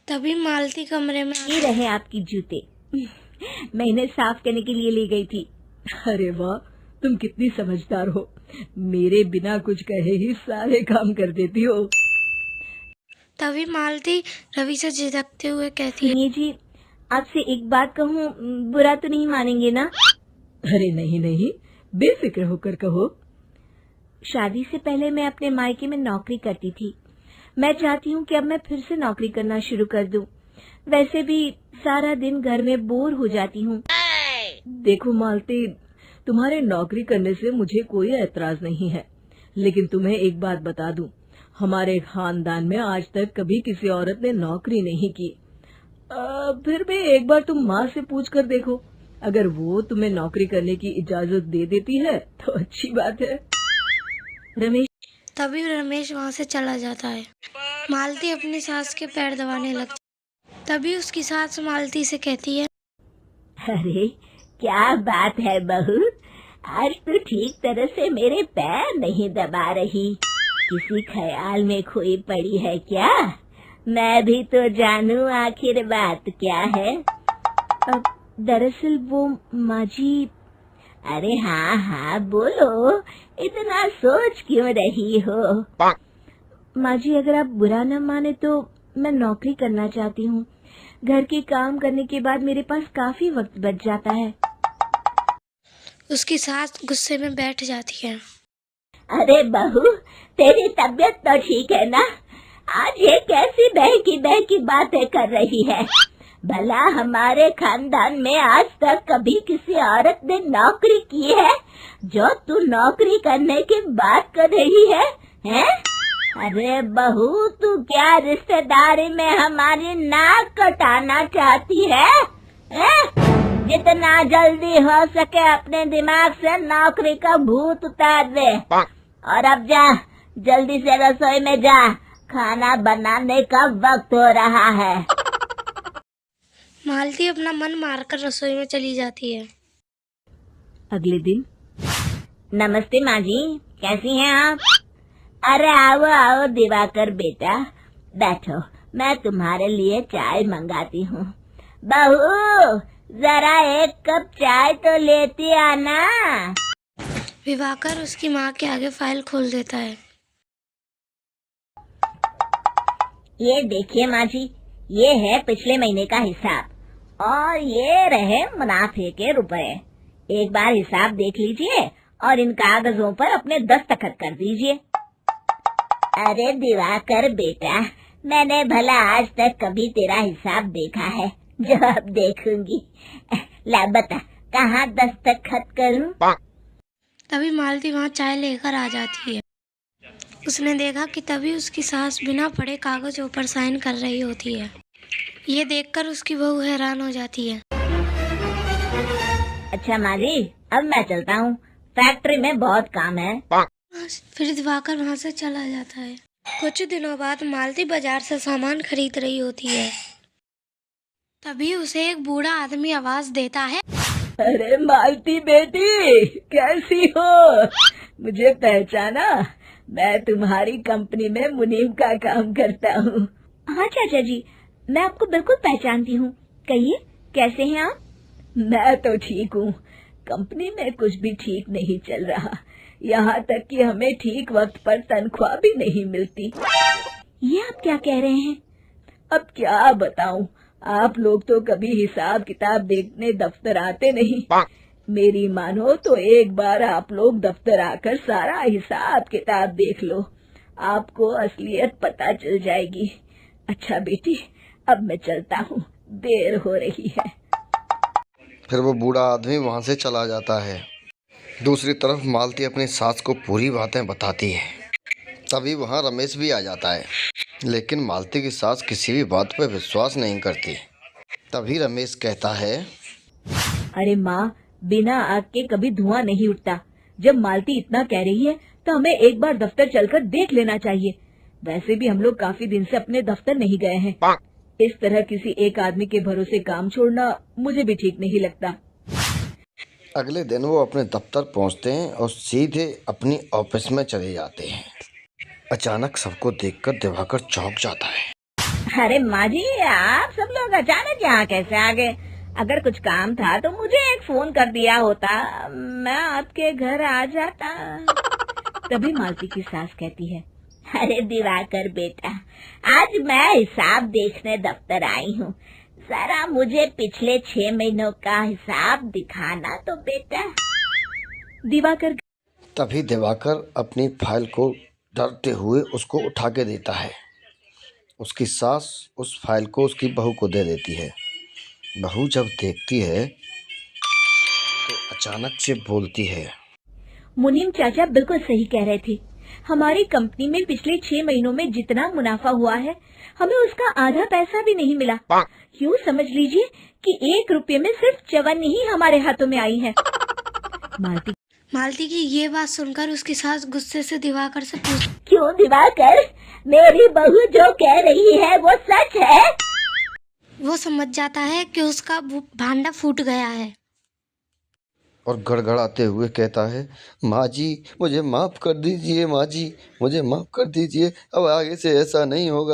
तभी मालती कमरे में ये रहे आपकी जूते। मैं इन्हें साफ करने के लिए ले गई थी। अरे वाह, तुम कितनी समझदार हो। मेरे बिना कुछ कहे ही सारे काम कर देती हो। तभी मालती रवि से झिझकते हुए कहती है, सुनिए जी, आपसे एक बात कहूँ, बुरा तो नहीं मानेंगे ना? अरे नहीं नहीं, बेफिक्र होकर कहो। शादी से पहले मैं अपने मायके में नौकरी करती थी। मैं चाहती हूँ कि अब मैं फिर से नौकरी करना शुरू कर दूं। वैसे भी सारा दिन घर में बोर हो जाती हूँ। देखो मालती, तुम्हारे नौकरी करने से मुझे कोई ऐतराज नहीं है, लेकिन तुम्हें एक बात बता दूं, हमारे खानदान में आज तक कभी किसी औरत ने नौकरी नहीं की। फिर भी एक बार तुम माँ से पूछ कर देखो, अगर वो तुम्हें नौकरी करने की इजाजत दे देती है तो अच्छी बात है। तभी रमेश वहाँ से चला जाता है। मालती अपनी सास के पैर दबाने लगती। तभी उसकी सास मालती से कहती है, अरे क्या बात है बहू, आज तो ठीक तरह से मेरे पैर नहीं दबा रही। किसी ख्याल में खोई पड़ी है क्या? मैं भी तो जानूं आखिर बात क्या है। दरअसल वो माँ जी। अरे हाँ हाँ बोलो, इतना सोच क्यों रही हो? माँ जी, अगर आप बुरा न माने तो मैं नौकरी करना चाहती हूँ। घर के काम करने के बाद मेरे पास काफी वक्त बच जाता है। उसकी सास गुस्से में बैठ जाती है। अरे बहू, तेरी तबीयत तो ठीक है ना? आज ये कैसी बहकी बातें कर रही है? भला हमारे खानदान में आज तक कभी किसी औरत ने नौकरी की है जो तू नौकरी करने की बात कर रही है, हैं? अरे बहू, तू क्या रिश्तेदारी में हमारी नाक कटाना चाहती है? जितना जल्दी हो सके अपने दिमाग से नौकरी का भूत उतार दे, और अब जा, जल्दी से रसोई में जा, खाना बनाने का वक्त हो रहा है। मालती अपना मन मारकर रसोई में चली जाती है। अगले दिन। नमस्ते माँ जी, कैसी हैं आप? अरे आओ आओ दिवाकर बेटा, बैठो, मैं तुम्हारे लिए चाय मंगाती हूँ। बहू, जरा एक कप चाय तो लेती आना। दिवाकर उसकी माँ के आगे फाइल खोल देता है। ये देखिए माँ जी, ये है पिछले महीने का हिसाब और ये रहे मुनाफे के रुपए। एक बार हिसाब देख लीजिए और इन कागजों पर अपने दस्तखत कर दीजिए। अरे दिवाकर बेटा, मैंने भला आज तक कभी तेरा हिसाब देखा है जो अब देखूंगी? ला बता, कहाँ दस्तखत करूं? तभी मालती वहाँ चाय लेकर आ जाती है। उसने देखा कि तभी उसकी सास बिना पढ़े कागजों पर साइन कर रही होती है। ये देखकर उसकी बहू हैरान हो जाती है। अच्छा माँ जी, अब मैं चलता हूँ, फैक्ट्री में बहुत काम है। फिर दिवाकर वहाँ से चला जाता है। कुछ दिनों बाद मालती बाजार से सामान खरीद रही होती है। तभी उसे एक बूढ़ा आदमी आवाज देता है, अरे मालती बेटी, कैसी हो? मुझे पहचाना? मैं तुम्हारी कंपनी में मुनीम का काम करता हूँ। हाँ चाचा जी, मैं आपको बिल्कुल पहचानती हूँ। कहिए, कैसे हैं आप? मैं तो ठीक हूँ, कंपनी में कुछ भी ठीक नहीं चल रहा, यहाँ तक कि हमें ठीक वक्त पर तनख्वाह भी नहीं मिलती। ये आप क्या कह रहे हैं? अब क्या बताऊँ, आप लोग तो कभी हिसाब किताब देखने दफ्तर आते नहीं। मेरी मानो तो एक बार आप लोग दफ्तर आकर सारा हिसाब किताब देख लो, आपको असलियत पता चल जाएगी। अच्छा बेटी, अब मैं चलता हूँ, देर हो रही है। फिर वो बूढ़ा आदमी वहाँ से चला जाता है। दूसरी तरफ मालती अपनी सास को पूरी बातें बताती है। तभी वहाँ रमेश भी आ जाता है, लेकिन मालती की सास किसी भी बात पर विश्वास नहीं करती। तभी रमेश कहता है, अरे माँ, बिना आग के कभी धुआं नहीं उठता। जब मालती इतना कह रही है तो हमें एक बार दफ्तर चलकर देख लेना चाहिए। वैसे भी हम लोग काफी दिन से अपने दफ्तर नहीं गए हैं। इस तरह किसी एक आदमी के भरोसे काम छोड़ना मुझे भी ठीक नहीं लगता। अगले दिन वो अपने दफ्तर पहुंचते हैं और सीधे अपनी ऑफिस में चले जाते हैं। अचानक सबको देखकर दिवाकर चौंक जाता है। अरे माँ जी, आप सब लोग अचानक यहाँ कैसे आ गए? अगर कुछ काम था तो मुझे एक फोन कर दिया होता, मैं आपके घर आ जाता। तभी मालती की सास कहती है, अरे दिवाकर बेटा, आज मैं हिसाब देखने दफ्तर आई हूँ। जरा मुझे पिछले 6 महीनों का हिसाब दिखाना तो बेटा। दिवाकर तभी दिवाकर अपनी फाइल को डरते हुए उसको उठा के देता है। उसकी सास उस फाइल को उसकी बहू को दे देती है। बहू जब देखती है तो अचानक से बोलती है, मुनीम चाचा बिल्कुल सही कह रहे थे। हमारी कंपनी में पिछले 6 महीनों में जितना मुनाफा हुआ है, हमें उसका आधा पैसा भी नहीं मिला। यूँ समझ लीजिए कि 1 रुपये में सिर्फ चवन्नी ही हमारे हाथों में आई है। मालती की ये बात सुनकर उसकी सास गुस्से से दिवाकर से पूछ क्यों दिवाकर, मेरी बहू जो कह रही है वो सच है? वो समझ जाता है कि उसका भांडा फूट गया है और गड़गड़ाते हुए कहता है, माँ जी मुझे माफ़ कर दीजिए, माँ जी मुझे माफ़ कर दीजिए, अब आगे से ऐसा नहीं होगा।